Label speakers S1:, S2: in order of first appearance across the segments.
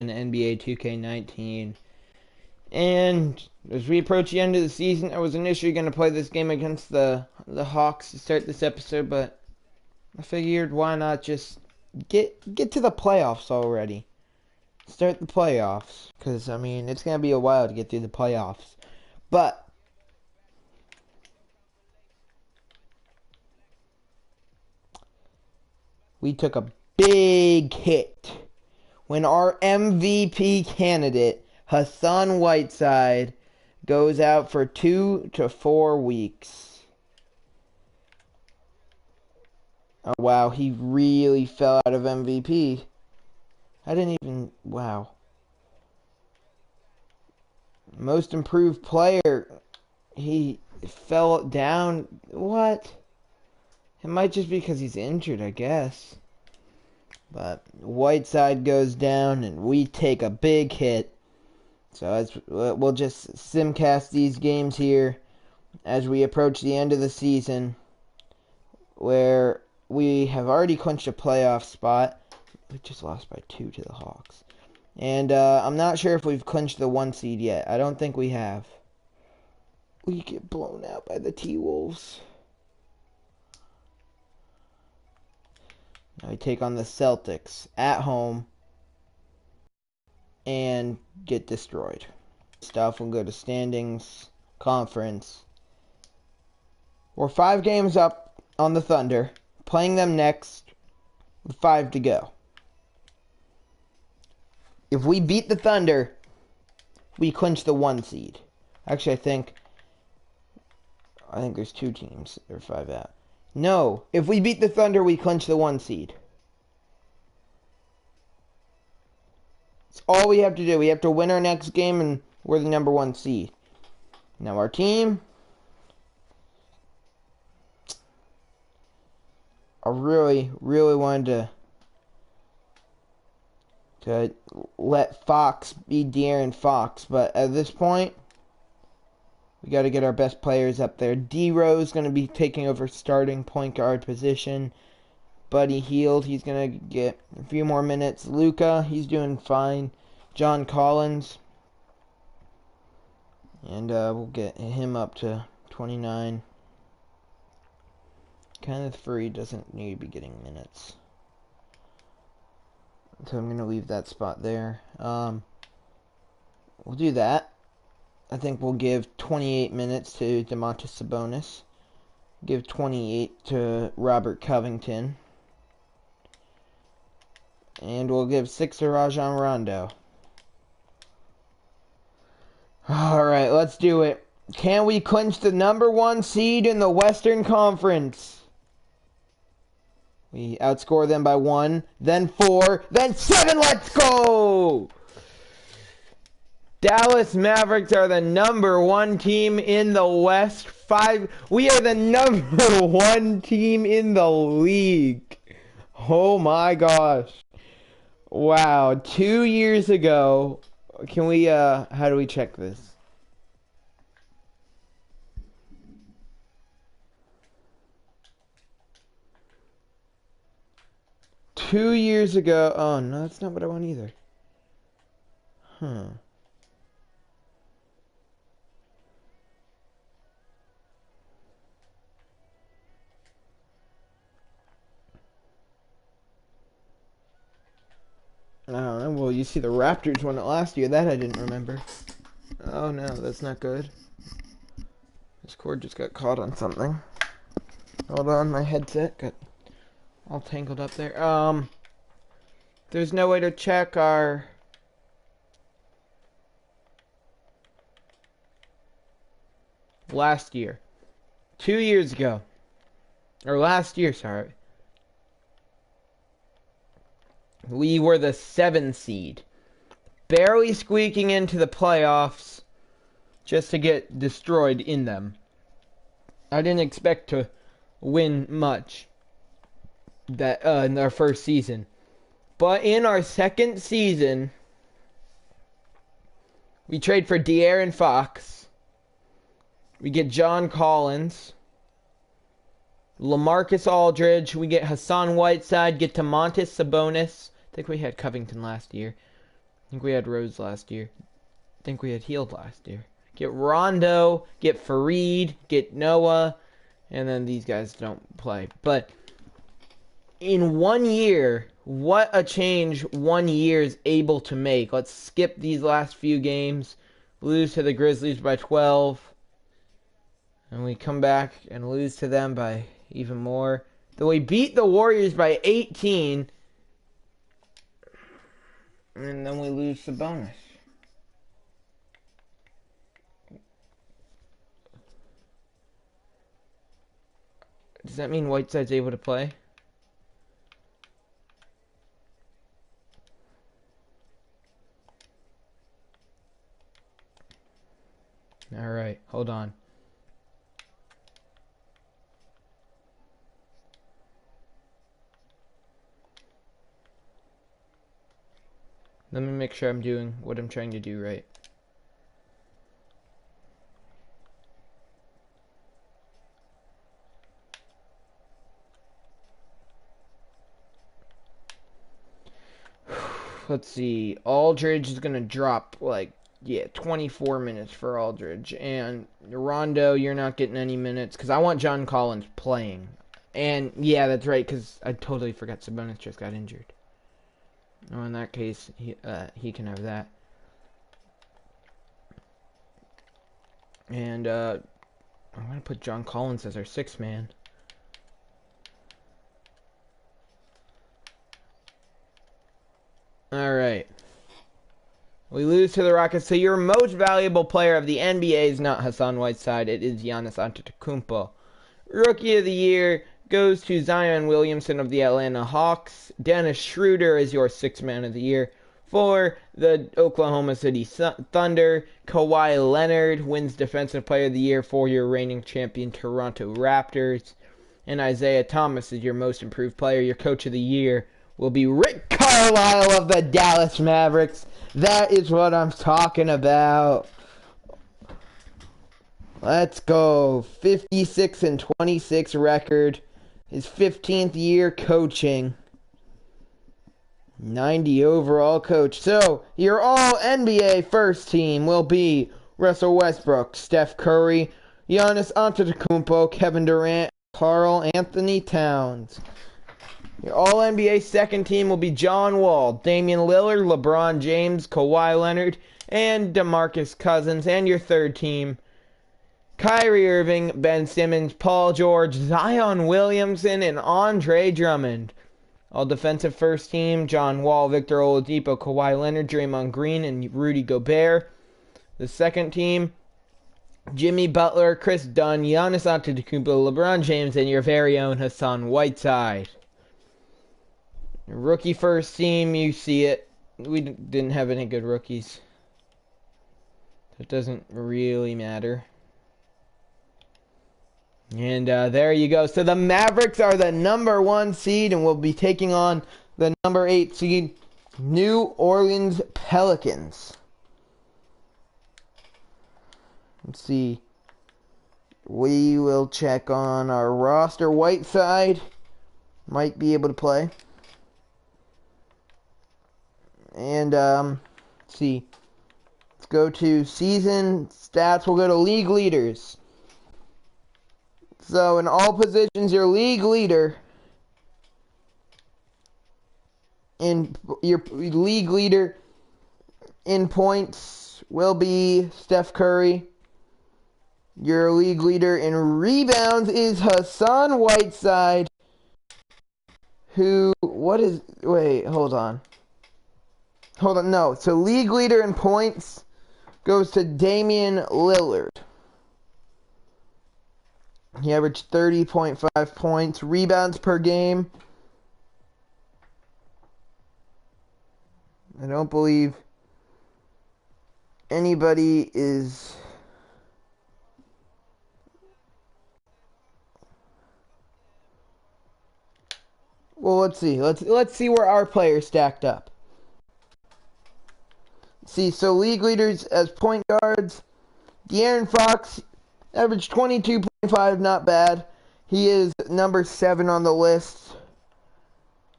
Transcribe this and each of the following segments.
S1: in NBA 2K19. And as we approach the end of the season, I was initially going to play this game against the Hawks to start this episode, but I figured why not just get to the playoffs already. Start the playoffs, because I mean it's going to be a while to get through the playoffs. But we took a big hit when our MVP candidate, Hassan Whiteside, goes out for 2 to 4 weeks. Oh, wow, he really fell out of MVP. I didn't even... Wow. Most improved player. He fell down. What? It might just be because he's injured, I guess. But Whiteside goes down, and we take a big hit. So we'll just simcast these games here as we approach the end of the season, where we have already clinched a playoff spot. We just lost by 2 to the Hawks. And I'm not sure if we've clinched the 1 seed yet. I don't think we have. We get blown out by the T-Wolves. Now we take on the Celtics at home and get destroyed. Stuff will go to standings, conference. We're 5 games up on the Thunder, playing them next with 5 to go. If we beat the Thunder, we clinch the 1 seed. Actually, I think there's 2 teams that are 5 out. No, if we beat the Thunder, we clinch the 1 seed. It's all we have to do. We have to win our next game, and we're the number 1 seed. Now our team, I really wanted to let Fox be De'Aaron Fox, but at this point, we got to get our best players up there. D-Rose going to be taking over starting point guard position. Buddy Hield, he's going to get a few more minutes. Luka, he's doing fine. John Collins, and we'll get him up to 29. Kenneth Furry doesn't need to be getting minutes, so I'm going to leave that spot there. We'll do that. I think we'll give 28 minutes to Domantas Sabonis. Give 28 to Robert Covington. And we'll give 6 to Rajon Rondo. Alright, let's do it. Can we clinch the number 1 seed in the Western Conference? We outscore them by 1, then 4, then 7. Let's go! Dallas Mavericks are the number 1 team in the West. We are the number 1 team in the league. Oh my gosh. Wow, 2 years ago. Can we, how do we check this? Two years ago. Oh, no, that's not what I want either. Huh. I don't know. Well, you see the Raptors won it last year. That I didn't remember. Oh, no, that's not good. This cord just got caught on something. Hold on, my headset got all tangled up there. There's no way to check our... last year. 2 years ago. Or last year, sorry. We were the 7 seed. Barely squeaking into the playoffs just to get destroyed in them. I didn't expect to win much that in our first season. But in our second season, we trade for De'Aaron Fox. We get John Collins. LaMarcus Aldridge. We get Hassan Whiteside. Get Domantas Sabonis. I think we had Covington last year. I think we had Rose last year. I think we had Healed last year. Get Rondo, get Fareed, get Noah, and then these guys don't play. But in 1 year, what a change 1 year is able to make. Let's skip these last few games. Lose to the Grizzlies by 12. And we come back and lose to them by even more. Then we beat the Warriors by 18. And then we lose the bonus. Does that mean Whiteside's able to play? Alright, hold on. Let me make sure I'm doing what I'm trying to do right. Let's see. Aldridge is going to drop, 24 minutes for Aldridge. And Rondo, you're not getting any minutes because I want John Collins playing. And, yeah, that's right, because I totally forgot Sabonis just got injured. Oh, in that case, he can have that. And I'm going to put John Collins as our sixth man. Alright. We lose to the Rockets. So your most valuable player of the NBA is not Hassan Whiteside. It is Giannis Antetokounmpo. Rookie of the Year goes to Zion Williamson of the Atlanta Hawks. Dennis Schroeder is your sixth man of the year. For the Oklahoma City Thunder, Kawhi Leonard wins Defensive Player of the Year for your reigning champion Toronto Raptors. And Isaiah Thomas is your most improved player. Your coach of the year will be Rick Carlisle of the Dallas Mavericks. That is what I'm talking about. Let's go. 56-26 record. His 15th year coaching. 90 overall coach. So, your all-NBA first team will be Russell Westbrook, Steph Curry, Giannis Antetokounmpo, Kevin Durant, Karl Anthony Towns. Your all-NBA second team will be John Wall, Damian Lillard, LeBron James, Kawhi Leonard, and DeMarcus Cousins. And your third team, Kyrie Irving, Ben Simmons, Paul George, Zion Williamson, and Andre Drummond. All defensive first team, John Wall, Victor Oladipo, Kawhi Leonard, Draymond Green, and Rudy Gobert. The second team, Jimmy Butler, Chris Dunn, Giannis Antetokounmpo, LeBron James, and your very own Hassan Whiteside. Rookie first team, you see it. We didn't have any good rookies. It doesn't really matter. And there you go. So the Mavericks are the number 1 seed and will be taking on the number 8 seed, New Orleans Pelicans. Let's see. We will check on our roster. Whiteside might be able to play. And, let's see. Let's go to season stats. We'll go to league leaders. So, in all positions, your league leader in points will be Steph Curry. Your league leader in rebounds is Hassan Whiteside. Hold on. No. So, league leader in points goes to Damian Lillard. He averaged 30.5 points. Rebounds per game, I don't believe anybody is... Well, let's see. Let's see where our players stacked up. See, so league leaders as point guards, De'Aaron Fox averaged 22.5, not bad. He is number 7 on the list.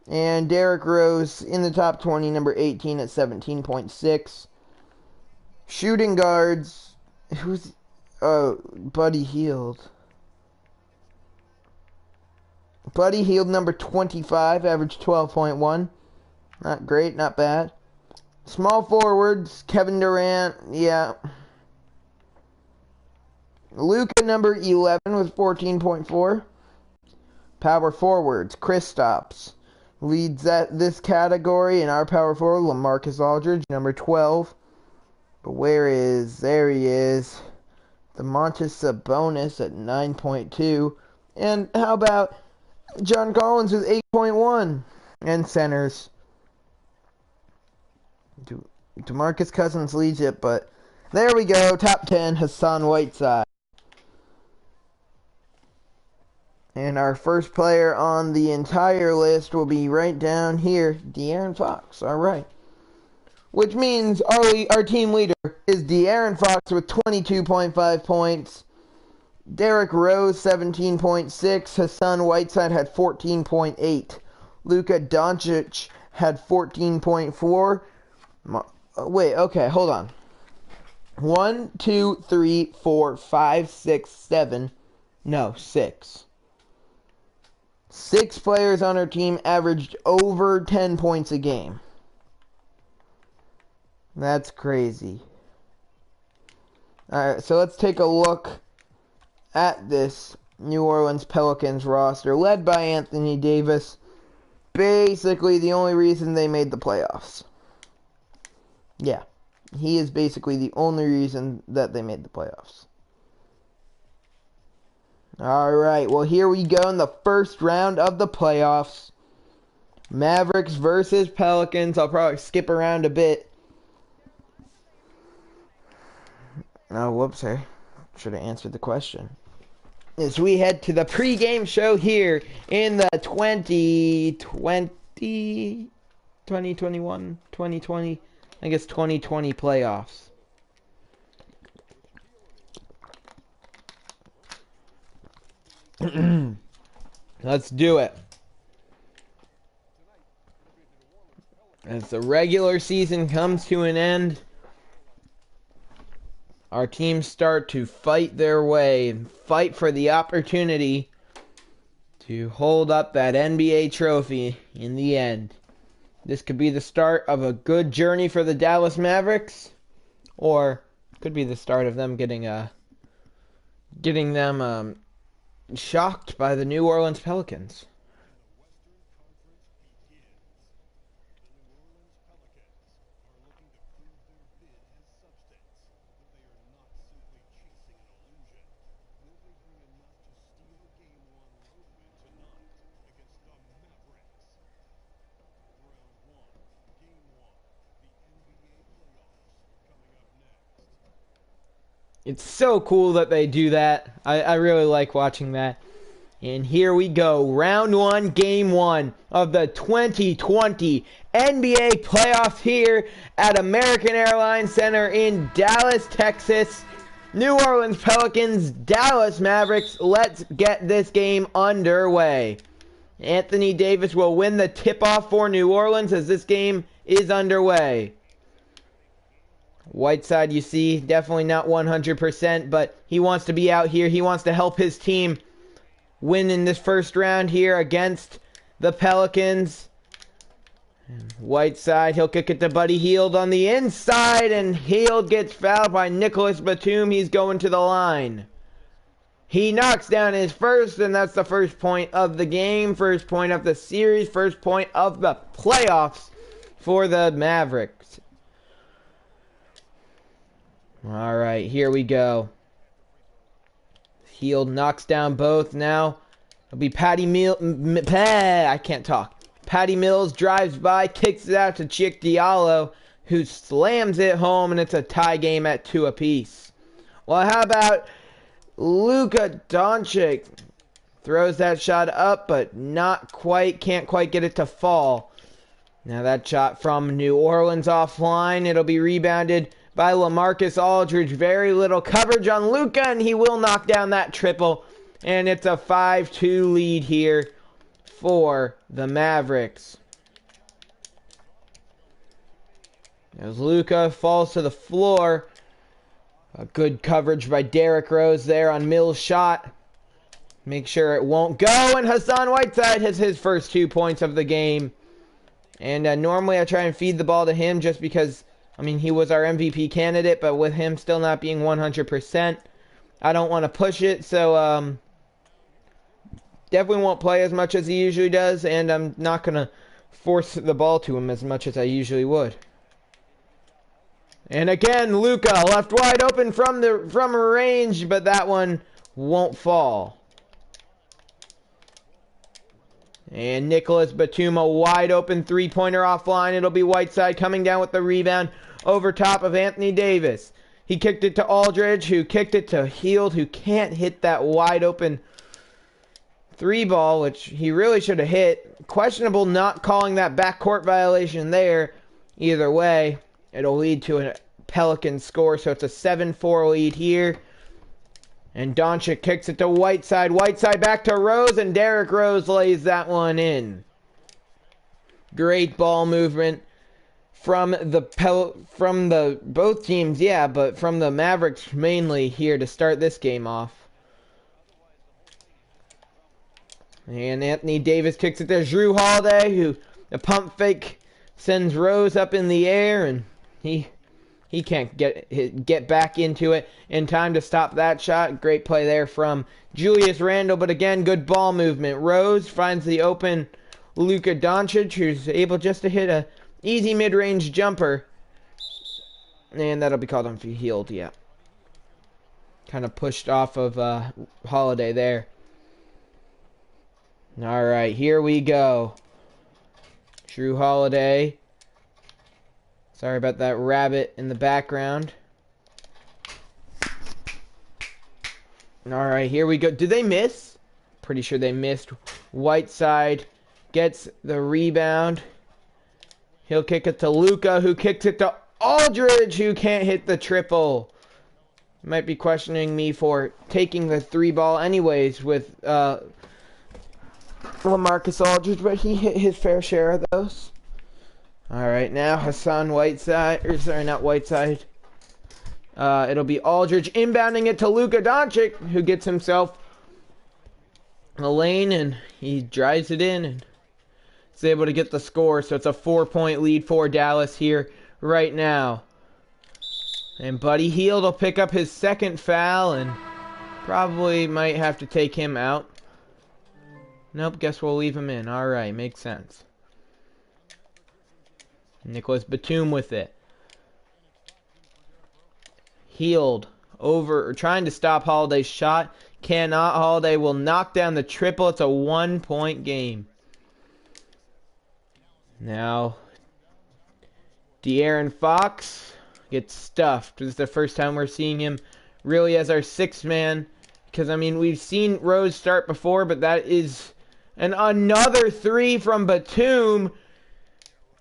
S1: And Derrick Rose in the top 20, number 18 at 17.6. Shooting guards, who's Buddy Hield. Buddy Hield, number 25, average 12.1. Not great, not bad. Small forwards, Kevin Durant, yeah. Luka, number 11, with 14.4. Power forwards, Kristaps leads this category in our power forward. LaMarcus Aldridge, number 12. But there he is. Domantas Sabonis at 9.2. And how about John Collins with 8.1? And centers. DeMarcus Cousins leads it, but there we go. Top 10, Hassan Whiteside. And our first player on the entire list will be right down here, De'Aaron Fox. All right. Which means our team leader is De'Aaron Fox with 22.5 points. Derrick Rose, 17.6. Hassan Whiteside had 14.8. Luka Doncic had 14.4. Wait, okay, hold on. 1, 2, 3, 4, 5, 6, 7. No, 6. 6 players on our team averaged over 10 points a game. That's crazy. Alright, so let's take a look at this New Orleans Pelicans roster, led by Anthony Davis. Basically the only reason they made the playoffs. Yeah, he is basically the only reason that they made the playoffs. Alright, well here we go in the first round of the playoffs. Mavericks versus Pelicans. I'll probably skip around a bit. Oh, whoops, I should have answered the question. As we head to the pregame show here in the 2020 playoffs. Let's do it. As the regular season comes to an end, our teams start to fight their way and fight for the opportunity to hold up that NBA trophy in the end. This could be the start of a good journey for the Dallas Mavericks, or could be the start of them getting them shocked by the New Orleans Pelicans. It's so cool that they do that. I really like watching that. And here we go. Round 1, Game 1 of the 2020 NBA playoffs here at American Airlines Center in Dallas, Texas. New Orleans Pelicans, Dallas Mavericks. Let's get this game underway. Anthony Davis will win the tip-off for New Orleans as this game is underway. Whiteside, you see, definitely not 100%, but he wants to be out here. He wants to help his team win in this first round here against the Pelicans. And Whiteside, he'll kick it to Buddy Hield on the inside, and Hield gets fouled by Nicholas Batum. He's going to the line. He knocks down his first, and that's the first point of the game, first point of the series, first point of the playoffs for the Mavericks. All right, here we go. Hield knocks down both now. It'll be Patty Mills drives by, kicks it out to Chick Diallo, who slams it home, and it's a tie game at 2 apiece. Well, how about Luka Doncic? Throws that shot up, but not quite, can't quite get it to fall. Now that shot from New Orleans offline. It'll be rebounded by LaMarcus Aldridge. Very little coverage on Luka, and he will knock down that triple. And it's a 5-2 lead here for the Mavericks. As Luka falls to the floor. A good coverage by Derrick Rose there on Mill's shot. Make sure it won't go, and Hassan Whiteside has his first 2 points of the game. And normally I try and feed the ball to him just because, I mean, he was our MVP candidate, but with him still not being 100%, I don't want to push it, so definitely won't play as much as he usually does, and I'm not going to force the ball to him as much as I usually would. And again, Luka left wide open from range, but that one won't fall. And Nicholas Batum, a wide open three-pointer offline. It'll be Whiteside coming down with the rebound over top of Anthony Davis. He kicked it to Aldridge, who kicked it to Hield, who can't hit that wide open three ball, which he really should have hit. Questionable not calling that backcourt violation there. Either way, it'll lead to a Pelican score, so it's a 7-4 lead here. And Doncic kicks it to Whiteside. Whiteside back to Rose, and Derrick Rose lays that one in. Great ball movement from both teams, yeah, but from the Mavericks mainly here to start this game off. And Anthony Davis kicks it to Jrue Holiday, who the pump fake sends Rose up in the air, and he can't get back into it in time to stop that shot. Great play there from Julius Randle, but again, good ball movement. Rose finds the open Luka Doncic, who's able just to hit a easy mid-range jumper. And that'll be called on for Hield, yeah. Kind of pushed off of Holiday there. All right, here we go. Jrue Holiday. Sorry about that rabbit in the background. Alright, here we go. Did they miss? Pretty sure they missed. Whiteside gets the rebound. He'll kick it to Luka, who kicks it to Aldridge, who can't hit the triple. Might be questioning me for taking the three ball anyways with LaMarcus Aldridge, but he hit his fair share of those. Alright, now Hassan Whiteside, or sorry, not Whiteside. It'll be Aldridge inbounding it to Luka Doncic, who gets himself a lane, and he drives it in, and is able to get the score. So it's a 4-point lead for Dallas here right now. And Buddy Hield will pick up his second foul, and probably might have to take him out. Nope, guess we'll leave him in. Alright, makes sense. Nicholas Batum with it. Hield over, trying to stop Holiday's shot. Cannot. Holiday will knock down the triple. It's a 1-point game. Now, De'Aaron Fox gets stuffed. This is the first time we're seeing him really as our sixth man. Because, I mean, we've seen Rose start before, but that is another three from Batum,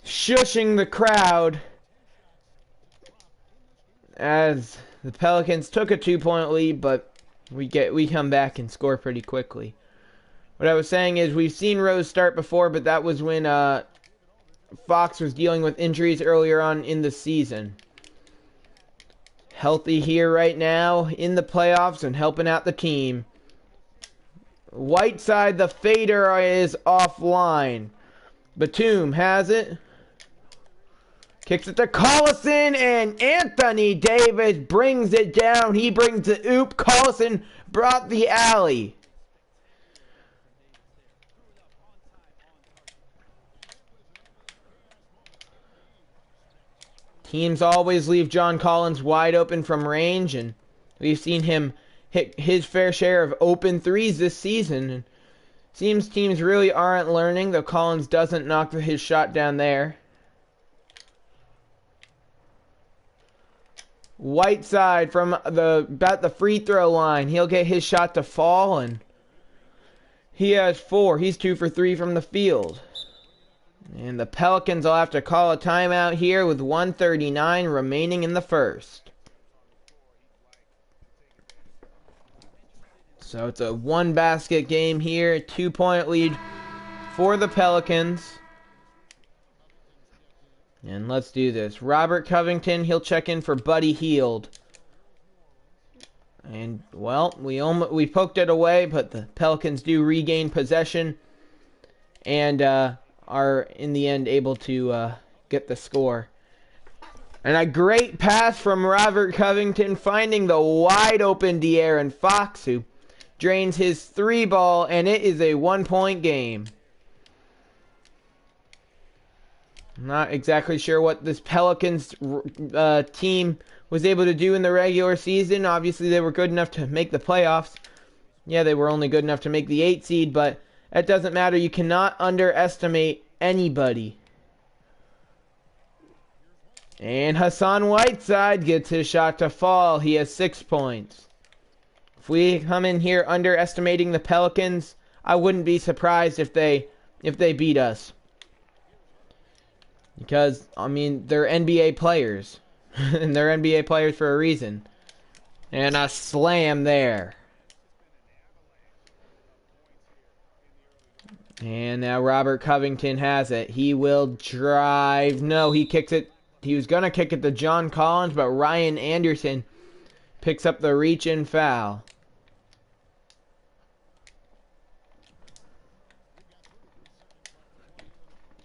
S1: shushing the crowd as the Pelicans took a 2-point lead, but we come back and score pretty quickly. What I was saying is we've seen Rose start before, but that was when Fox was dealing with injuries earlier on in the season. Healthy here right now in the playoffs and helping out the team. Whiteside, the fader, is offline. Batum has it. Kicks it to Collison, and Anthony Davis brings it down. He brings the oop. Collison brought the alley. Teams always leave John Collins wide open from range, and we've seen him hit his fair share of open threes this season. And seems teams really aren't learning, though Collins doesn't knock his shot down there. Whiteside from about the free throw line. He'll get his shot to fall, and he has 4. He's 2 for 3 from the field. And the Pelicans will have to call a timeout here with 1:39 remaining in the first. So it's a 1-basket game here. 2-point lead for the Pelicans. And let's do this. Robert Covington, he'll check in for Buddy Hield. And, well, we poked it away, but the Pelicans do regain possession. And are, in the end, able to get the score. And a great pass from Robert Covington, finding the wide-open De'Aaron Fox, who drains his 3-ball, and it is a 1-point game. I'm not exactly sure what this Pelicans team was able to do in the regular season. Obviously, they were good enough to make the playoffs. Yeah, they were only good enough to make the 8 seed, but it doesn't matter. You cannot underestimate anybody. And Hassan Whiteside gets his shot to fall. He has 6 points. If we come in here underestimating the Pelicans, I wouldn't be surprised if they beat us. Because, I mean, they're NBA players. And they're NBA players for a reason. And a slam there. And now Robert Covington has it. He will drive. No, he kicks it. He was going to kick it to John Collins, but Ryan Anderson picks up the reach-in foul.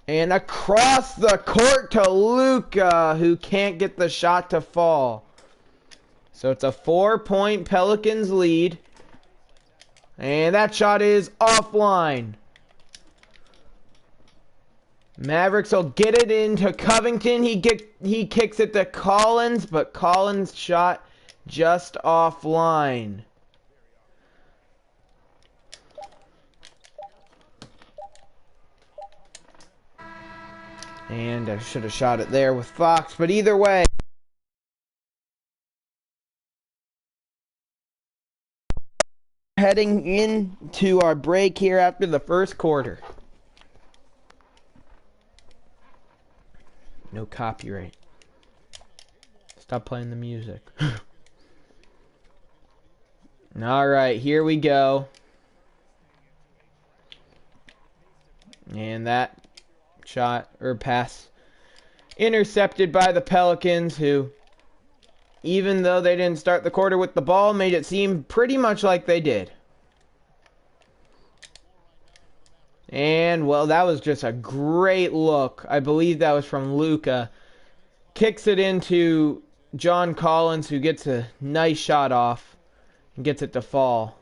S1: And across the court to Luka, who can't get the shot to fall. So it's a 4-point Pelicans lead. And that shot is offline. Mavericks will get it into Covington. He kicks it to Collins, but Collins' shot just offline. And I should have shot it there with Fox, but either way. Heading into our break here after the first quarter. No copyright. Stop playing the music. Alright, here we go. And that shot, or pass, intercepted by the Pelicans, who, even though they didn't start the quarter with the ball, made it seem pretty much like they did. And, well, that was just a great look. I believe that was from Luka. Kicks it into John Collins, who gets a nice shot off and gets it to fall.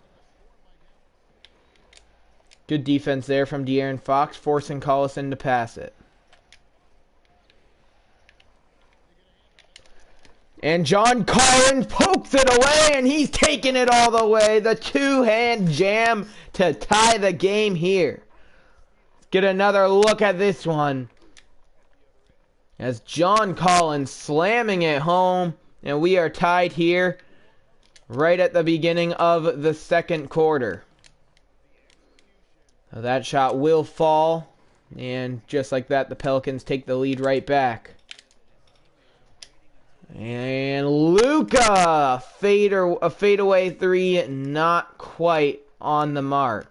S1: Good defense there from De'Aaron Fox, forcing Collison to pass it. And John Collins pokes it away, and he's taking it all the way. The two-hand jam to tie the game here. Get another look at this one. As John Collins slamming it home. And we are tied here right at the beginning of the second quarter. Now that shot will fall. And just like that, the Pelicans take the lead right back. And Luka! A fadeaway three, not quite on the mark.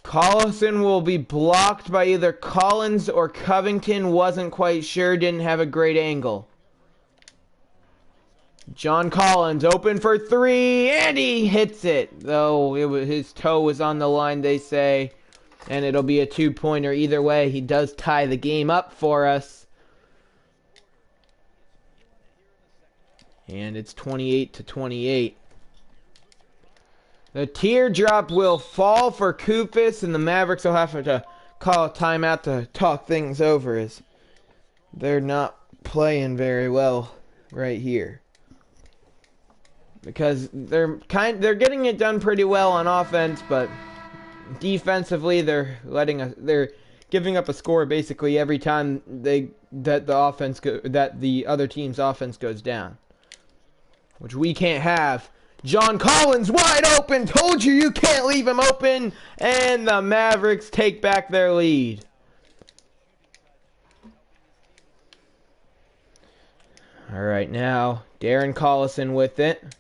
S1: Collison will be blocked by either Collins or Covington. Wasn't quite sure. Didn't have a great angle. John Collins open for three. And he hits it. Though his toe was on the line, they say. And it'll be a two-pointer. Either way, he does tie the game up for us. And it's 28-28. The teardrop will fall for Koufos, and the Mavericks will have to call a timeout to talk things over, as they're not playing very well right here. Because they're getting it done pretty well on offense, but defensively they're giving up a score basically every time that the other team's offense goes down, which we can't have. John Collins wide open. Told you can't leave him open. And the Mavericks take back their lead. Alright, now Darren Collison with it.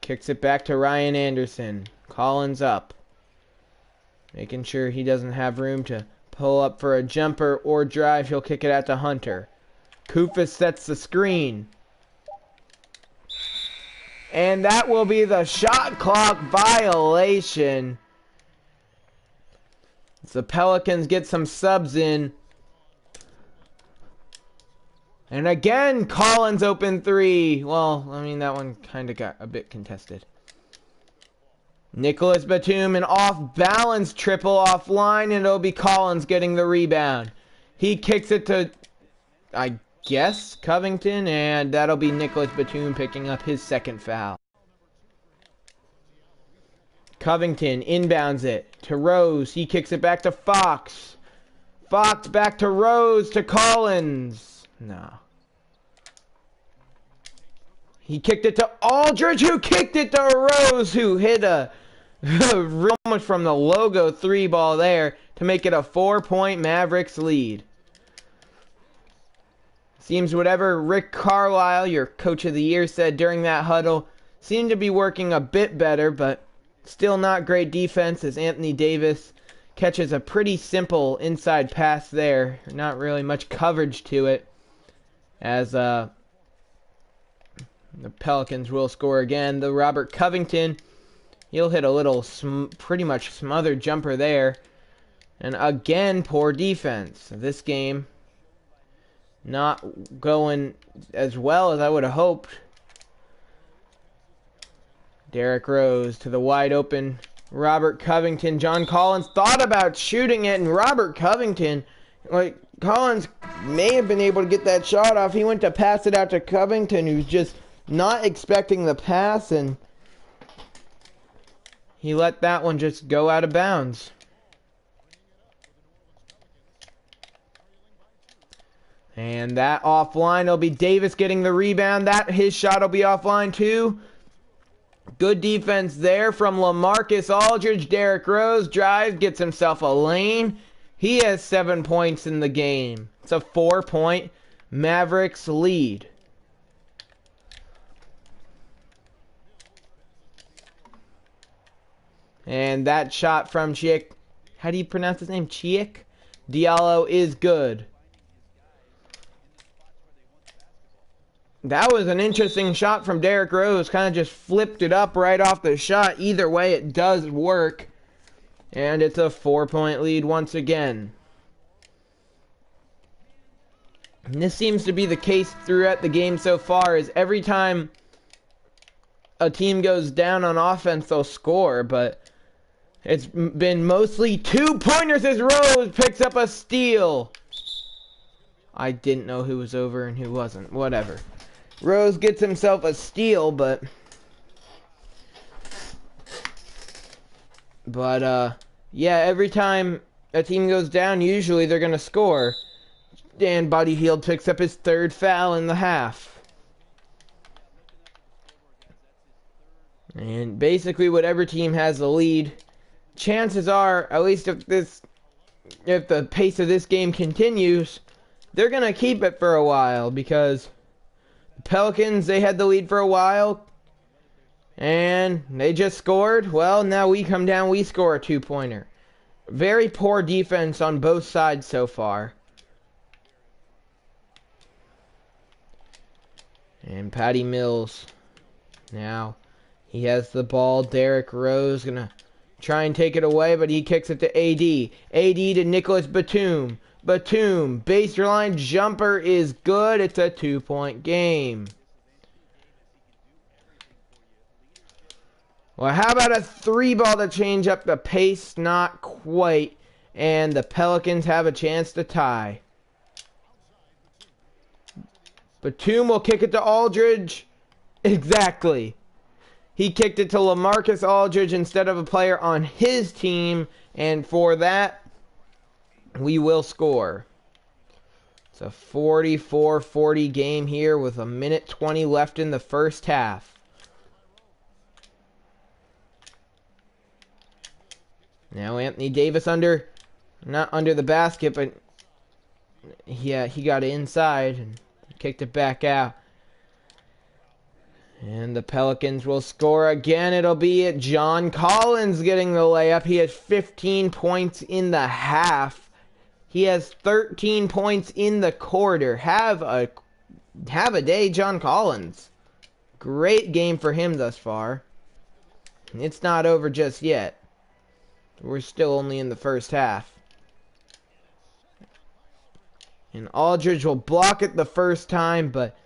S1: Kicks it back to Ryan Anderson. Collins up. Making sure he doesn't have room to pull up for a jumper or drive. He'll kick it out to Hunter. Kufis sets the screen. And that will be the shot clock violation. As the Pelicans get some subs in. And again, Collins open three. Well, I mean, that one kind of got a bit contested. Nicholas Batum, an off-balance triple offline, and it'll be Collins getting the rebound. He kicks it to, I guess, Covington, and that'll be Nicholas Batum picking up his second foul. Covington inbounds it to Rose. He kicks it back to Fox. Fox back to Rose to Collins. No. He kicked it to Aldridge, who kicked it to Rose, who hit a real much from the logo three ball there to make it a 4-point Mavericks lead. Seems whatever Rick Carlisle, your coach of the year, said during that huddle seemed to be working a bit better, but still not great defense as Anthony Davis catches a pretty simple inside pass there. Not really much coverage to it, as the Pelicans will score again. The Robert Covington, he'll hit a little pretty much smothered jumper there. And again, poor defense. This game not going as well as I would have hoped. Derrick Rose to the wide open Robert Covington. John Collins thought about shooting it, and Robert Covington, Collins may have been able to get that shot off. He went to pass it out to Covington, who's just not expecting the pass, and he let that one just go out of bounds. And that offline will be Davis getting the rebound. His shot will be offline too. Good defense there from LaMarcus Aldridge. Derrick Rose drives, gets himself a lane. He has 7 points in the game. It's a 4-point Mavericks lead. And that shot from Chick, how do you pronounce his name? Chick Diallo is good. That was an interesting shot from Derrick Rose. Kind of just flipped it up right off the shot. Either way, it does work. And it's a 4-point lead once again. And this seems to be the case throughout the game so far, is every time a team goes down on offense, they'll score. But it's been mostly 2-pointers as Rose picks up a steal. I didn't know who was over and who wasn't. Whatever. Rose gets himself a steal, but yeah, every time a team goes down, usually they're going to score. And Buddy Hield picks up his third foul in the half. And basically whatever team has the lead, chances are, at least if the pace of this game continues, they're going to keep it for a while, because Pelicans, they had the lead for a while, and they just scored. Well, now we come down, we score a 2-pointer. Very poor defense on both sides so far. And Patty Mills, now he has the ball. Derrick Rose gonna try and take it away, but he kicks it to AD. AD to Nicholas Batum. Batum, baseline jumper is good. It's a 2-point game. Well, how about a 3-ball to change up the pace? Not quite. And the Pelicans have a chance to tie. Batum will kick it to Aldridge. Exactly. He kicked it to LaMarcus Aldridge instead of a player on his team. And for that, we will score. It's a 44-40 game here with 1:20 left in the first half. Now Anthony Davis not under the basket, but yeah, he got it inside and kicked it back out. And the Pelicans will score again. It'll be John Collins getting the layup. He has 15 points in the half. He has 13 points in the quarter. Have a day, John Collins. Great game for him thus far. It's not over just yet. We're still only in the first half. And Aldridge will block it the first time, but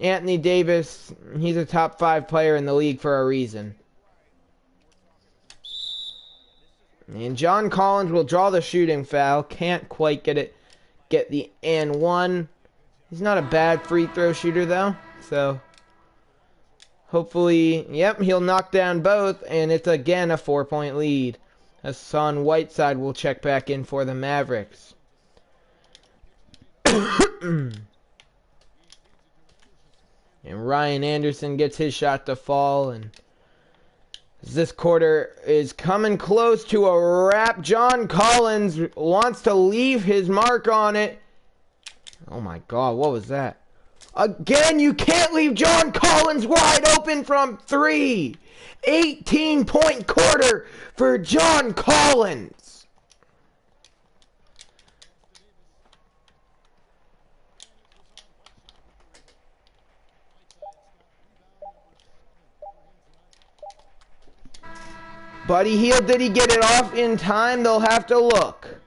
S1: Anthony Davis, he's a top 5 player in the league for a reason. And John Collins will draw the shooting foul. Can't quite get the and one. He's not a bad free throw shooter though. So hopefully, yep, he'll knock down both, and it's again a 4-point lead. Hassan Whiteside will check back in for the Mavericks. And Ryan Anderson gets his shot to fall, and this quarter is coming close to a wrap. John Collins wants to leave his mark on it. Oh my God, what was that? Again, you can't leave John Collins wide open from 3. 18-point quarter for John Collins. Buddy Hield, did he get it off in time? They'll have to look.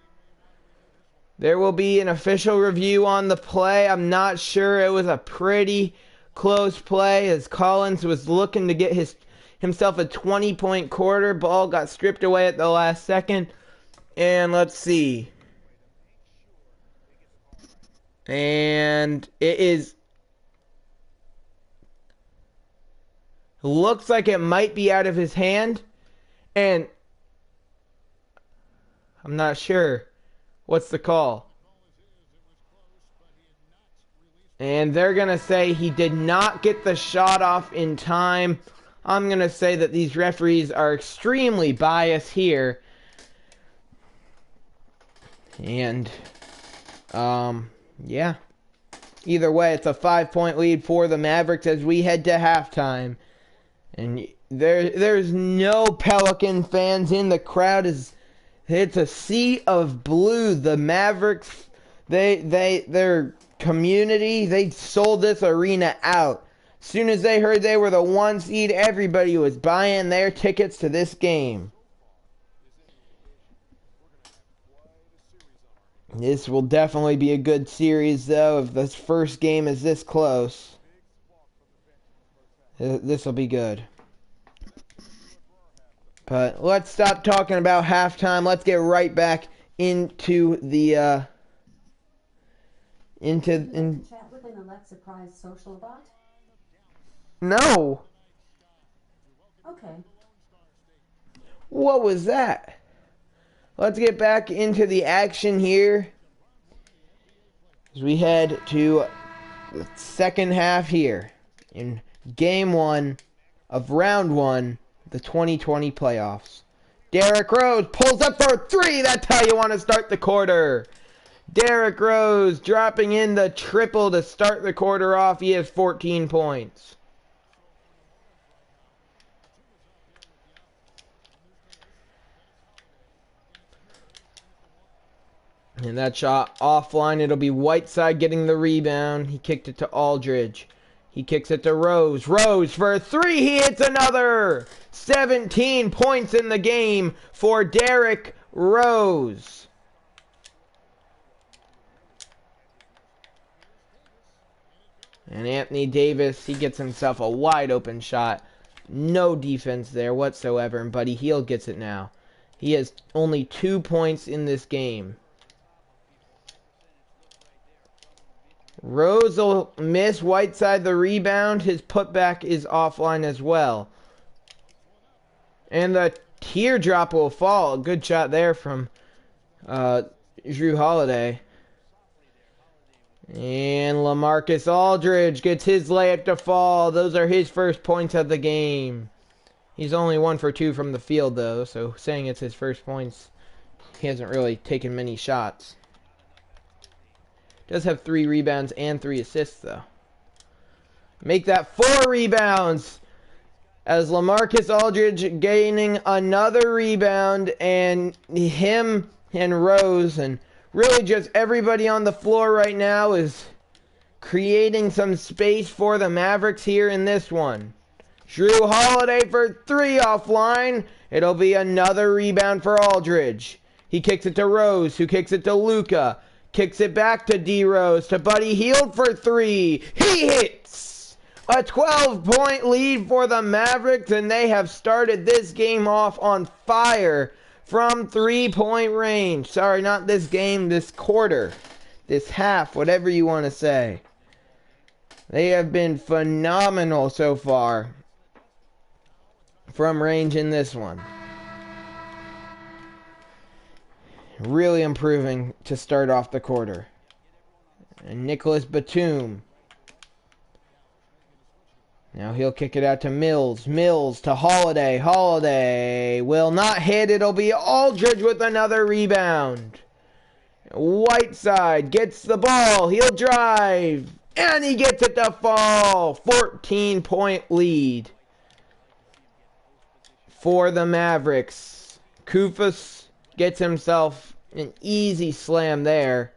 S1: There will be an official review on the play. I'm not sure. It was a pretty close play as Collins was looking to get himself a 20-point quarter. Ball got stripped away at the last second. And let's see. And it is... looks like it might be out of his hand. And I'm not sure. What's the call? And they're going to say he did not get the shot off in time. I'm going to say that these referees are extremely biased here. And, yeah. Either way, it's a 5-point lead for the Mavericks as we head to halftime. And there's no Pelican fans in the crowd. It's a sea of blue. The Mavericks, their community, they sold this arena out. As soon as they heard they were the 1 seed, everybody was buying their tickets to this game. This will definitely be a good series, though, if this first game is this close. This will be good. But let's stop talking about halftime. Let's get right back into the
S2: Chat with an Alexa Prize social bot?
S1: No.
S2: Okay.
S1: What was that? Let's get back into the action here as we head to the second half here in game 1 of round 1. The 2020 playoffs. Derrick Rose pulls up for 3. That's how you want to start the quarter. Derrick Rose dropping in the triple to start the quarter off. He has 14 points. And that shot offline. It'll be Whiteside getting the rebound. He kicked it to Aldridge. He kicks it to Rose. Rose for a 3. He hits another. 17 points in the game for Derrick Rose. And Anthony Davis, he gets himself a wide open shot. No defense there whatsoever. And Buddy Hield gets it now. He has only 2 points in this game. Rose will miss. Whiteside the rebound. His putback is offline as well. And the teardrop will fall. Good shot there from Drew Holiday. And LaMarcus Aldridge gets his layup to fall. Those are his first points of the game. He's only 1 for 2 from the field, though. So saying it's his first points, he hasn't really taken many shots. Does have 3 rebounds and 3 assists, though. Make that 4 rebounds. As LaMarcus Aldridge gaining another rebound. And him and Rose. And Really just everybody on the floor right now is creating some space for the Mavericks here in this one. Drew Holiday for 3 offline. It'll be another rebound for Aldridge. He kicks it to Rose, who kicks it to Luka. Kicks it back to D. Rose, to Buddy Hield for 3. He hits! A 12-point lead for the Mavericks, and they have started this game off on fire from 3-point range. Sorry, not this game, this quarter. This half, whatever you want to say. They have been phenomenal so far from range in this one. Really improving to start off the quarter. And Nicholas Batum. Now he'll kick it out to Mills. Mills to Holiday. Holiday will not hit. It'll be Aldridge with another rebound. Whiteside gets the ball. He'll drive. And he gets it to fall. 14-point lead for the Mavericks. Kufus gets himself an easy slam there.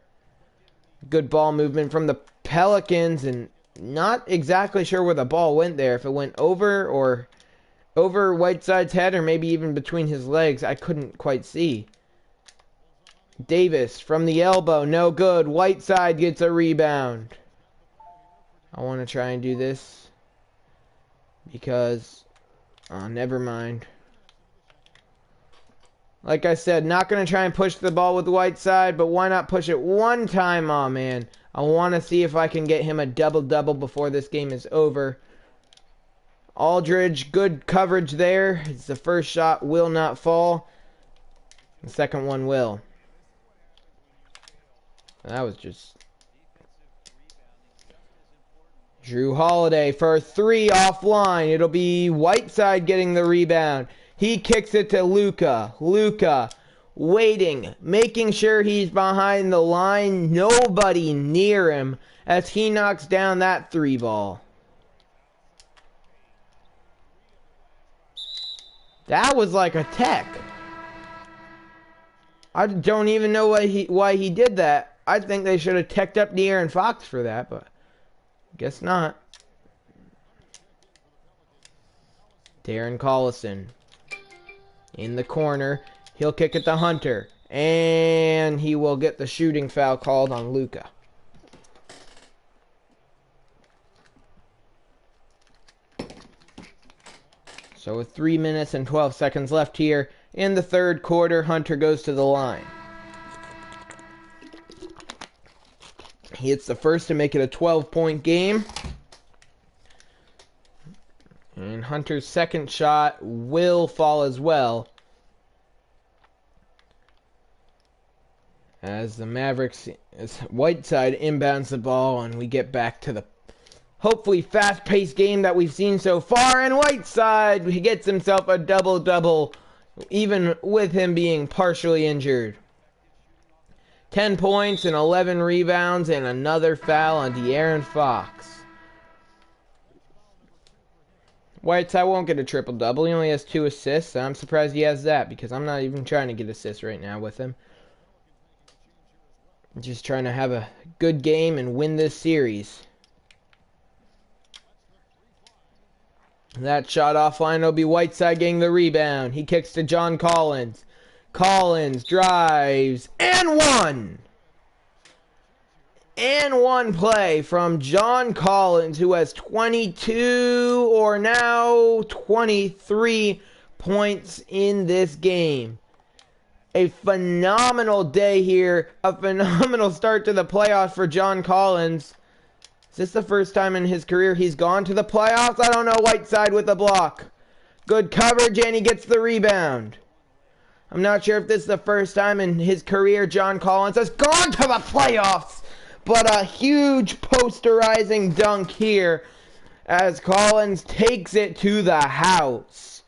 S1: Good ball movement from the Pelicans, and not exactly sure where the ball went there. If it went over or over Whiteside's head or maybe even between his legs, I couldn't quite see. Davis from the elbow, no good. Whiteside gets a rebound. I want to try and do this because, oh, never mind. Like I said, not going to try and push the ball with Whiteside, but why not push it one time? Oh, man. I want to see if I can get him a double-double before this game is over. Aldridge, good coverage there. It's the first shot will not fall. The second one will. That was just... Drew Holiday for 3 offline. It'll be Whiteside getting the rebound. He kicks it to Luka. Luka waiting, making sure he's behind the line. Nobody near him as he knocks down that 3 ball. That was like a tech. I don't even know why he did that. I think they should have teched up De'Aaron Fox for that, but guess not. Darren Collison in the corner. He'll kick it to Hunter. And he will get the shooting foul called on Luka. So with 3 minutes and 12 seconds left here in the third quarter, Hunter goes to the line. He hits the first to make it a 12-point game. And Hunter's second shot will fall as well, as the Mavericks, as Whiteside inbounds the ball, and we get back to the hopefully fast-paced game that we've seen so far. And Whiteside, he gets himself a double-double, even with him being partially injured. 10 points and 11 rebounds and another foul on De'Aaron Fox. Whiteside won't get a triple-double. He only has 2 assists. I'm surprised he has that because I'm not even trying to get assists right now with him. I'm just trying to have a good game and win this series. That shot offline will be Whiteside getting the rebound. He kicks to John Collins. Collins drives and one. And one play from John Collins, who has 22 or now 23 points in this game. A phenomenal day here. A phenomenal start to the playoffs for John Collins. Is this the first time in his career he's gone to the playoffs? I don't know. Whiteside with the block. Good coverage, and he gets the rebound. I'm not sure if this is the first time in his career John Collins has gone to the playoffs. But a huge posterizing dunk here as Collins takes it to the house.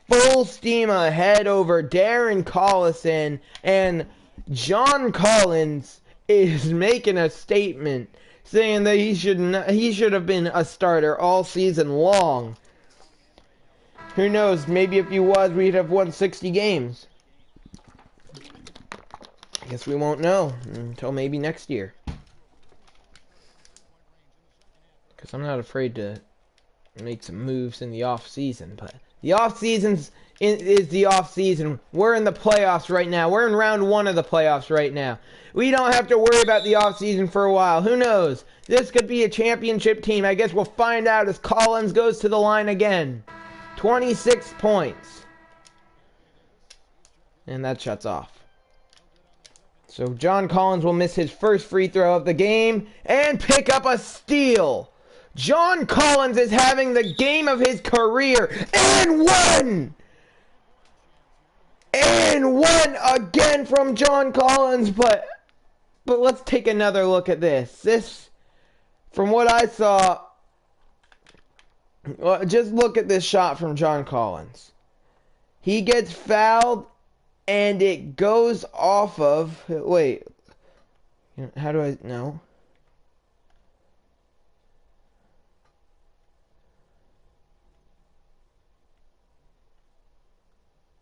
S1: Full steam ahead over Darren Collison, and John Collins is making a statement saying that he should have been a starter all season long. Who knows, maybe if he was, we'd have won 60 games. Guess we won't know until maybe next year. Because I'm not afraid to make some moves in the off season, but the off season's is the off season. We're in the playoffs right now. We're in round 1 of the playoffs right now. We don't have to worry about the off season for a while. Who knows? This could be a championship team. I guess we'll find out as Collins goes to the line again. 26 points. And that shuts off. So John Collins will miss his first free throw of the game and pick up a steal. John Collins is having the game of his career and won! And one again from John Collins, but let's take another look at this. This, from what I saw, well, just look at this shot from John Collins. He gets fouled, and it goes off of, wait, how do I know?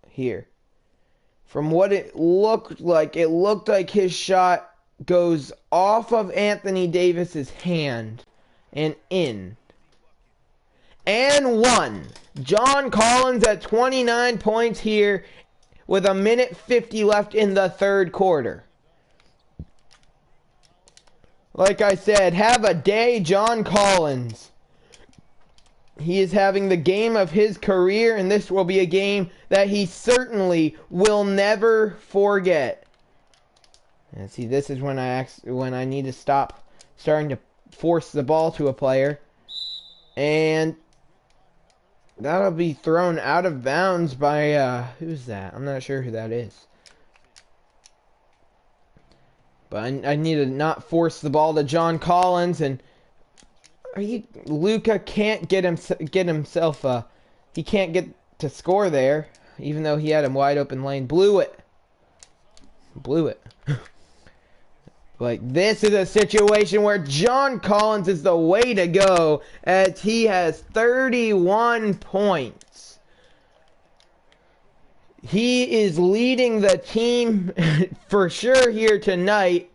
S1: Here. From what it looked like his shot goes off of Anthony Davis's hand and in. And one. John Collins at 29 points here with 1:50 left in the third quarter. Like I said, have a day, John Collins. He is having the game of his career, and this will be a game that he certainly will never forget. And see, this is when I need to stop starting to force the ball to a player. And that'll be thrown out of bounds by, who's that? I'm not sure who that is. But I need to not force the ball to John Collins, and Luka can't get himself he can't get to score there, even though he had a wide open lane. Blew it. Like, this is a situation where John Collins is the way to go, as he has 31 points. He is leading the team for sure here tonight.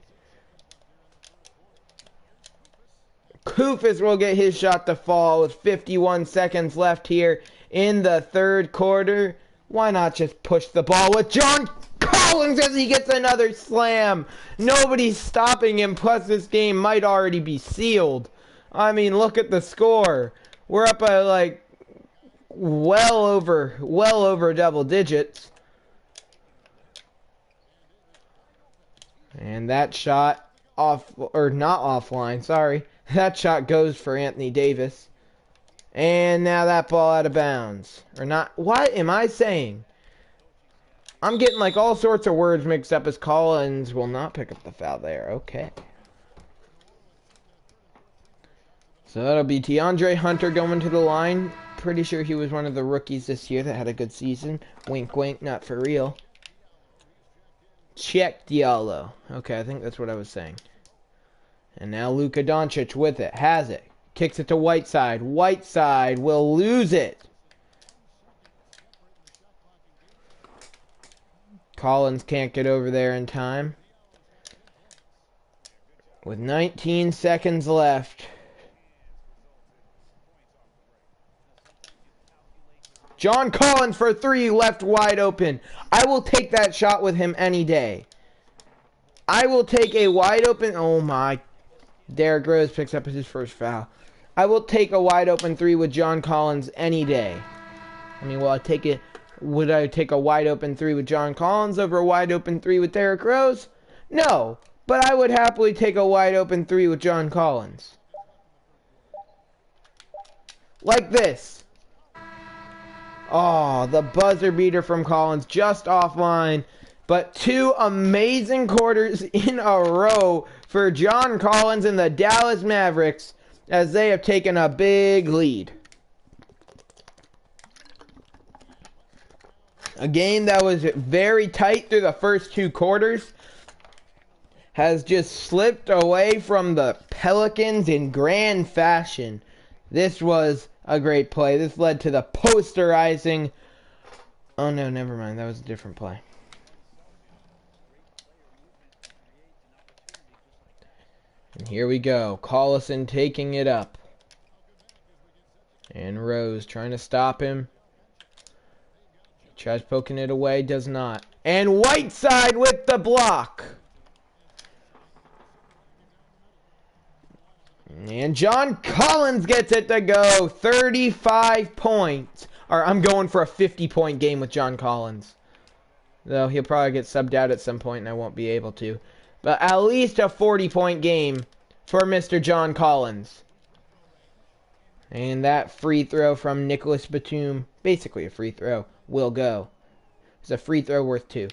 S1: Kufis will get his shot to fall with 51 seconds left here in the third quarter. Why not just push the ball with John Collins as he gets another slam? Nobody's stopping him, plus this game might already be sealed. I mean, look at the score. We're up at like well over double digits. And that shot not offline, sorry. That shot goes for Anthony Davis. And now that ball out of bounds. Or not. What am I saying? I'm getting like all sorts of words mixed up, as Collins will not pick up the foul there. Okay. So that'll be DeAndre Hunter going to the line. Pretty sure he was one of the rookies this year that had a good season. Wink, wink, not for real. Check Diallo. Okay, I think that's what I was saying. And now Luka Doncic with it. Has it. Kicks it to Whiteside. Whiteside will lose it. Collins can't get over there in time. With 19 seconds left. John Collins for 3, left wide open. I will take that shot with him any day. I will take a wide open... Oh my... Derrick Rose picks up his first foul. I will take a wide open 3 with John Collins any day. I mean, would I take a wide open 3 with John Collins over a wide open 3 with Derrick Rose? No, but I would happily take a wide open 3 with John Collins. Like this. Oh, the buzzer beater from Collins, just offline. But 2 amazing quarters in a row for John Collins and the Dallas Mavericks, as they have taken a big lead. A game that was very tight through the first 2 quarters has just slipped away from the Pelicans in grand fashion. This was a great play. This led to the posterizing. Oh no, never mind. That was a different play. And here we go. Collison taking it up. And Rose trying to stop him. He tries poking it away, does not. And Whiteside with the block. And John Collins gets it to go. 35 points. Or I'm going for a 50-point game with John Collins. Though he'll probably get subbed out at some point and I won't be able to. But at least a 40-point game for Mr. John Collins. And that free throw from Nicholas Batum, basically a free throw, will go. It's a free throw worth 2.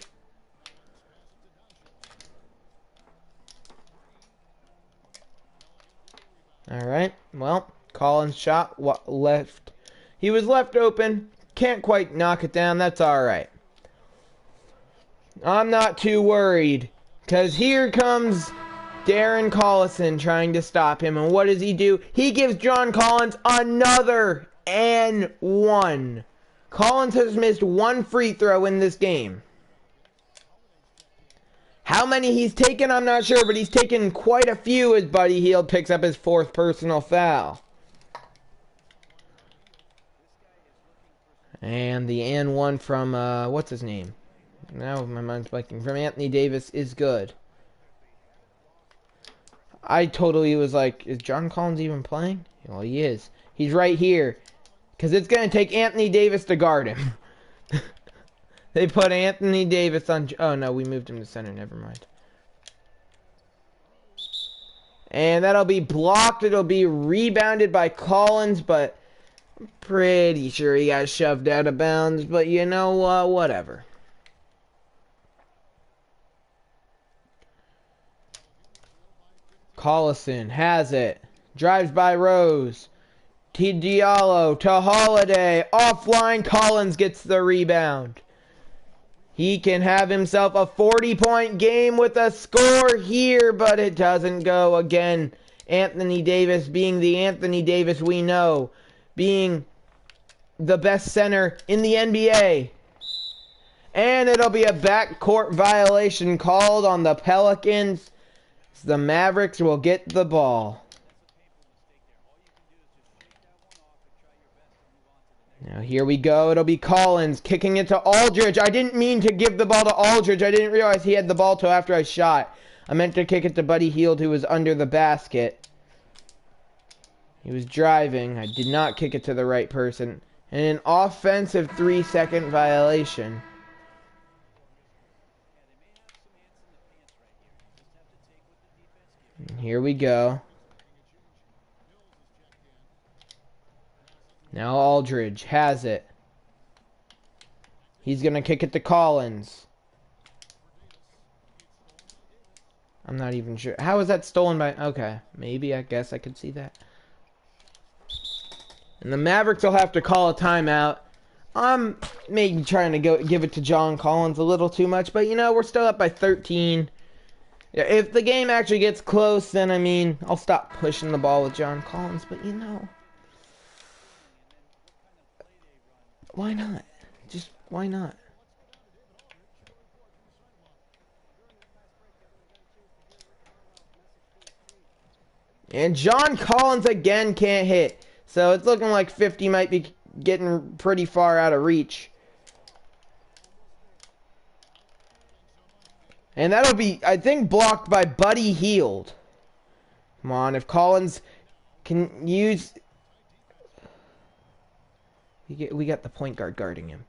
S1: Alright, well, Collins shot left. He was left open. Can't quite knock it down. That's alright. I'm not too worried. Because here comes Darren Collison trying to stop him. And what does he do? He gives John Collins another and 1. Collins has missed 1 free throw in this game. How many he's taken, I'm not sure, but he's taken quite a few as Buddy Hield picks up his 4th personal foul. And the and 1 from, what's his name? Now my mind's blanking. From Anthony Davis is good. I totally was like, is John Collins even playing? Well, he is. He's right here. Because it's going to take Anthony Davis to guard him. They put Anthony Davis on... Oh, no, we moved him to center. Never mind. And that'll be blocked. It'll be rebounded by Collins, but I'm pretty sure he got shoved out of bounds. But you know what? Whatever. Collison has it. Drives by Rose. T. Diallo to Holiday. Offline. Collins gets the rebound. He can have himself a 40-point game with a score here, but it doesn't go. Again, Anthony Davis being the Anthony Davis we know. Being the best center in the NBA. And it'll be a backcourt violation called on the Pelicans. The Mavericks will get the ball. Now here we go. It'll be Collins kicking it to Aldridge. I didn't mean to give the ball to Aldridge. I didn't realize he had the ball till after I shot. I meant to kick it to Buddy Hield, who was under the basket. He was driving. I did not kick it to the right person. And an offensive 3-second violation. And here we go. Now Aldridge has it. He's going to kick it to Collins. I'm not even sure. How was that stolen by... Okay, maybe, I guess I could see that. And the Mavericks will have to call a timeout. I'm maybe trying to give it to John Collins a little too much, but you know, we're still up by 13. If the game actually gets close, then I mean, I'll stop pushing the ball with John Collins, but you know, why not? Just why not? And John Collins again can't hit. So it's looking like 50 might be getting pretty far out of reach. And that'll be, I think, blocked by Buddy Hield. Come on, if Collins can use... We got the point guard guarding him.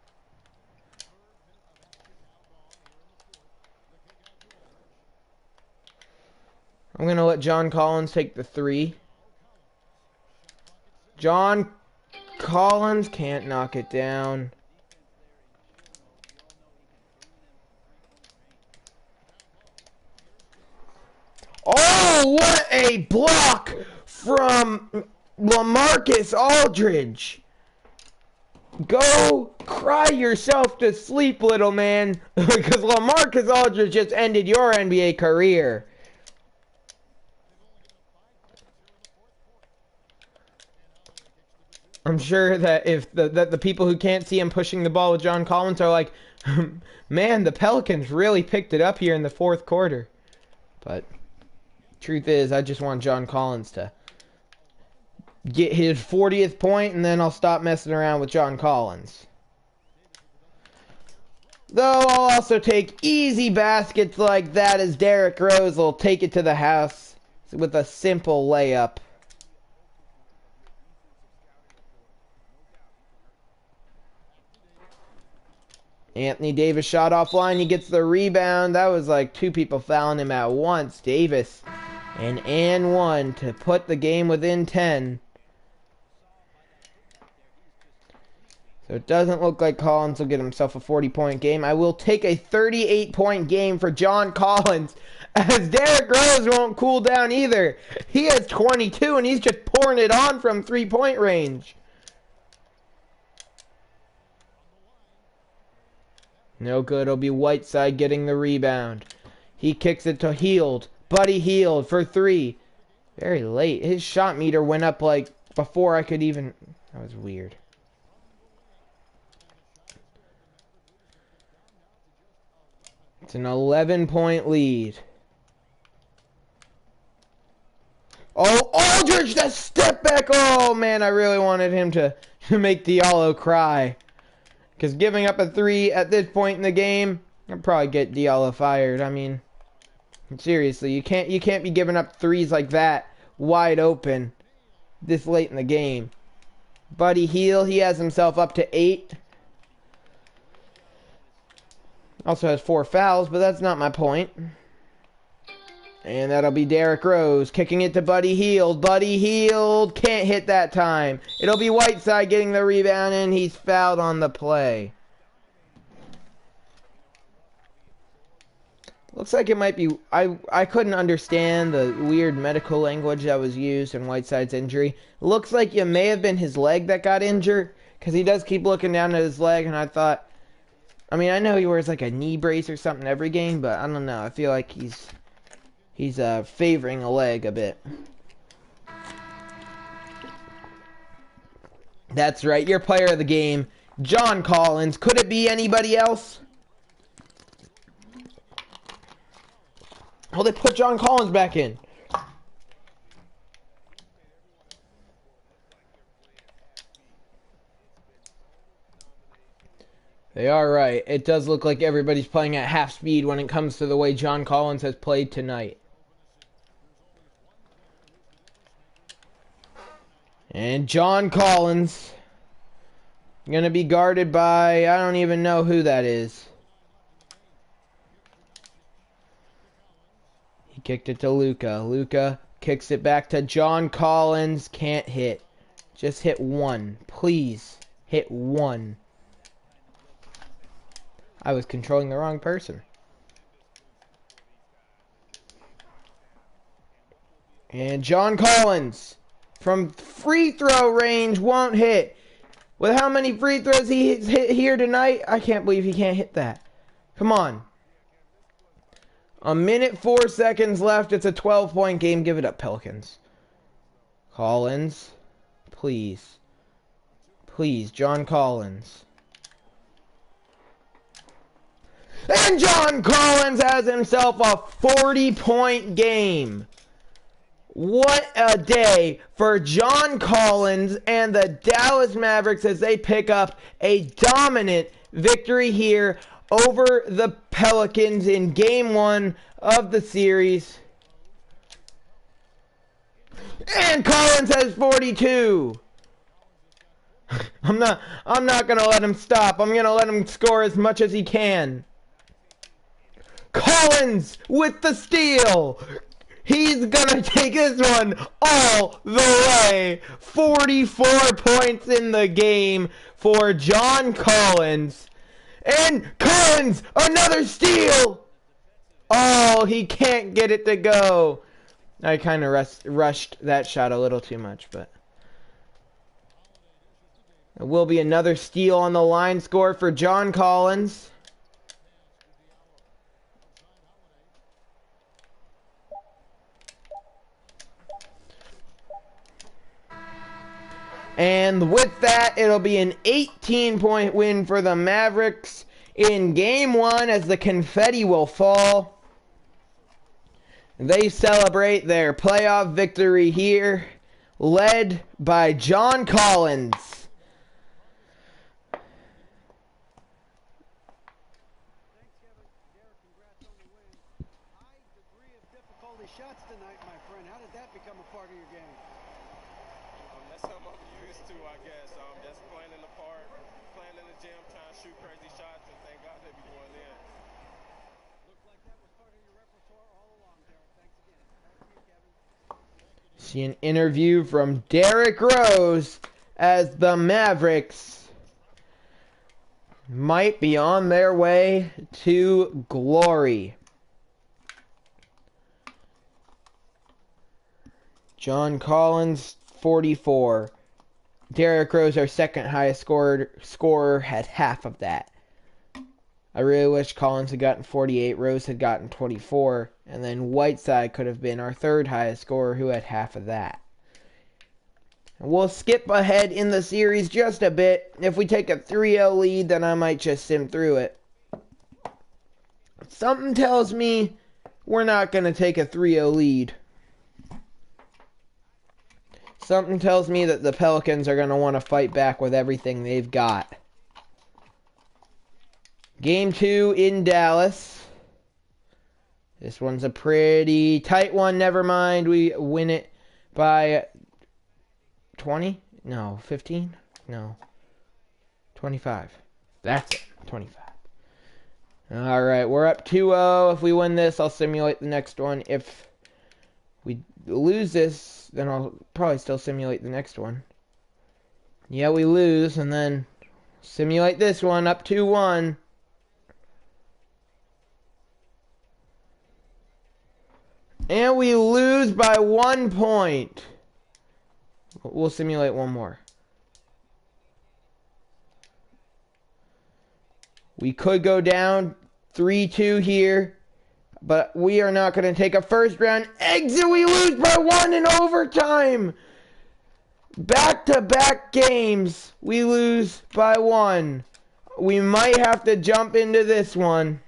S1: I'm going to let John Collins take the 3. John Collins can't knock it down. Oh, what a block from LaMarcus Aldridge. Go cry yourself to sleep, little man, because LaMarcus Aldridge just ended your NBA career. I'm sure that if the people who can't see him pushing the ball with John Collins are like, man, the Pelicans really picked it up here in the fourth quarter. But Truth is, I just want John Collins to get his 40th point, and then I'll stop messing around with John Collins. Though I'll also take easy baskets like that, as Derrick Rose will take it to the house with a simple layup. Anthony Davis shot offline. He gets the rebound. That was like two people fouling him at once. Davis and one to put the game within 10. So it doesn't look like Collins will get himself a 40-point game. I will take a 38-point game for John Collins, as Derrick Rose won't cool down either. He has 22, and he's just pouring it on from three-point range. No good. It'll be Whiteside getting the rebound. He kicks it to Hield. Buddy Hield for three. Very late. His shot meter went up like before I could even... That was weird. It's an 11-point lead. Oh, Aldridge, the step back. Oh, man, I really wanted him to make Diallo cry. Because giving up a three at this point in the game, I'll probably get Diallo fired. I mean, seriously, you can't be giving up threes like that wide open this late in the game. Buddy Hield, he has himself up to 8. Also has 4 fouls, but that's not my point. And that'll be Derrick Rose kicking it to Buddy Hield. Buddy Hield can't hit that time. It'll be Whiteside getting the rebound, and he's fouled on the play. Looks like it might be... I couldn't understand the weird medical language that was used in Whiteside's injury. Looks like it may have been his leg that got injured, because he does keep looking down at his leg, and I thought... I mean, I know he wears like a knee brace or something every game, but I don't know. I feel like he's favoring a leg a bit. That's right, your player of the game, John Collins. Could it be anybody else? Oh, they put John Collins back in. They are right. It does look like everybody's playing at half speed when it comes to the way John Collins has played tonight. And John Collins going to be guarded by, I don't even know who that is. He kicked it to Luka. Luka kicks it back to John Collins. Can't hit. Just hit one. Please hit one. I was controlling the wrong person. And John Collins from free throw range won't hit. With how many free throws he's hit here tonight, I can't believe he can't hit that. Come on. A minute, 4 seconds left. It's a 12-point game. Give it up, Pelicans. Collins. Please. Please, John Collins. And John Collins has himself a 40-point game. What a day for John Collins and the Dallas Mavericks as they pick up a dominant victory here over the Pelicans in Game 1 of the series. And Collins has 42. I'm not going to let him stop. I'm going to let him score as much as he can. Collins with the steal. He's gonna take this one all the way. 44 points in the game for John Collins. And Collins, another steal. Oh, he can't get it to go. I kind of rushed that shot a little too much, but... There will be another steal on the line score for John Collins. And with that, it'll be an 18-point win for the Mavericks in Game 1 as the confetti will fall. They celebrate their playoff victory here, led by John Collins.
S3: Shots tonight, my friend. How did that become a part of your game?
S4: That's something I'm used to, I guess. Just playing in the park, playing in the gym, trying to shoot crazy shots, and thank God they be going in.
S3: Looked like that was part of your repertoire all along, Derek. Thanks again. Back to you, Kevin.
S1: See an interview from Derrick Rose as the Mavericks might be on their way to glory. John Collins, 44. Derrick Rose, our second highest scorer, had half of that. I really wish Collins had gotten 48, Rose had gotten 24, and then Whiteside could have been our third highest scorer who had half of that. And we'll skip ahead in the series just a bit. If we take a 3-0 lead, then I might just sim through it. Something tells me we're not going to take a 3-0 lead. Something tells me that the Pelicans are going to want to fight back with everything they've got. Game 2 in Dallas. This one's a pretty tight one. Never mind. We win it by 20? No. 15? No. 25. That's it. 25. Alright, we're up 2-0. If we win this, I'll simulate the next one. If we lose this, then I'll probably still simulate the next one. Yeah, we lose, and then simulate this one, up 2-1. And we lose by 1 point. We'll simulate one more. We could go down 3-2 here. But we are not going to take a first round exit. We lose by 1 in overtime. Back-to-back games, we lose by 1. We might have to jump into this one.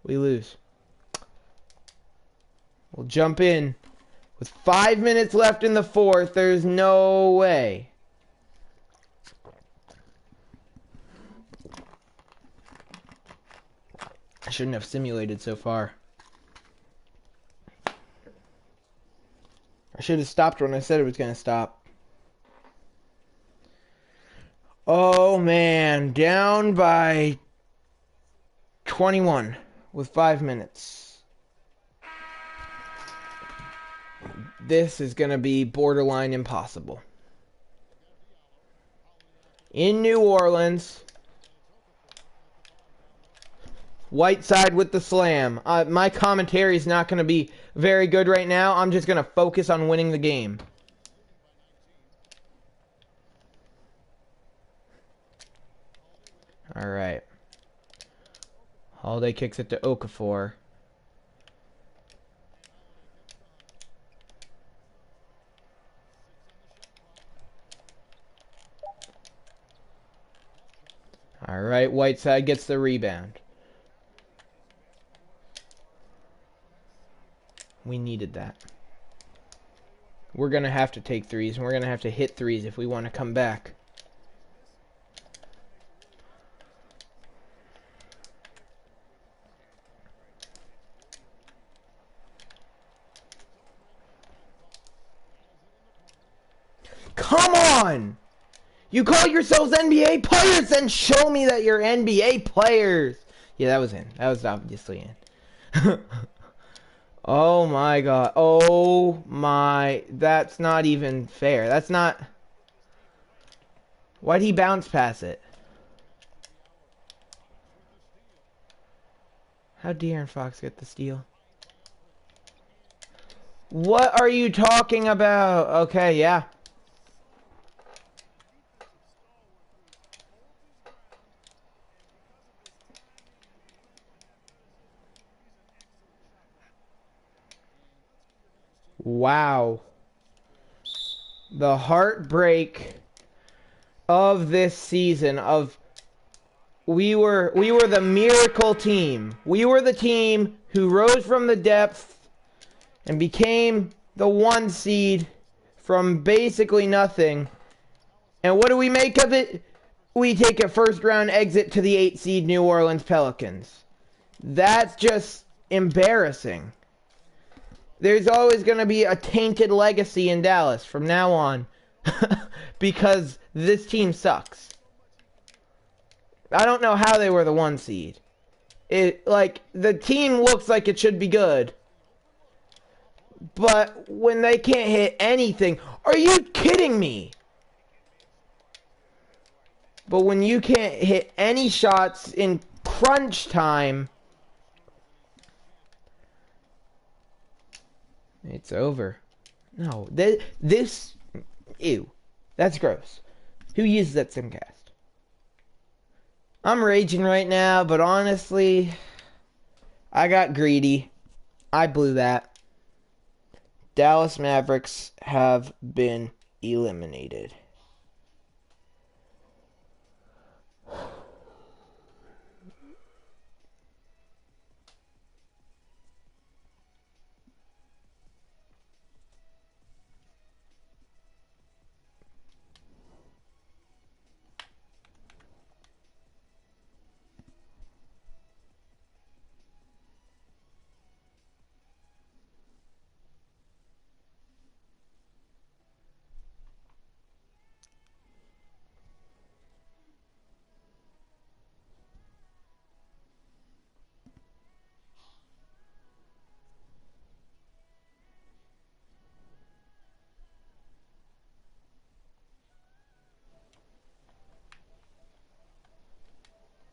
S1: We lose. We'll jump in. With 5 minutes left in the fourth, there's no way. I shouldn't have simulated so far. I should have stopped when I said it was going to stop. Oh man, down by 21 with 5 minutes. This is going to be borderline impossible. In New Orleans. Whiteside with the slam. My commentary is not going to be very good right now. I'm just going to focus on winning the game. Alright. Holiday kicks it to Okafor. Alright, Whiteside gets the rebound. We needed that. We're going to have to take threes, and we're going to have to hit threes if we want to come back. Come on! You call yourselves NBA players, then show me that you're NBA players! Yeah, that was in. That was obviously in. Oh my god. Oh my. That's not even fair. That's not. Why'd he bounce past it? How'd De'Aaron Fox get the steal? What are you talking about? Okay, yeah. Wow. The heartbreak of this season, of we were the miracle team. We were the team who rose from the depth and became the 1 seed from basically nothing. And what do we make of it? We take a first round exit to the 8 seed New Orleans Pelicans. That's just embarrassing. There's always going to be a tainted legacy in Dallas from now on because this team sucks. I don't know how they were the 1 seed. The team looks like it should be good. But when they can't hit anything, are you kidding me? But when you can't hit any shots in crunch time, it's over. No, this, ew, that's gross. Who uses that simcast? I'm raging right now, but honestly, I got greedy. I blew that. Dallas Mavericks have been eliminated.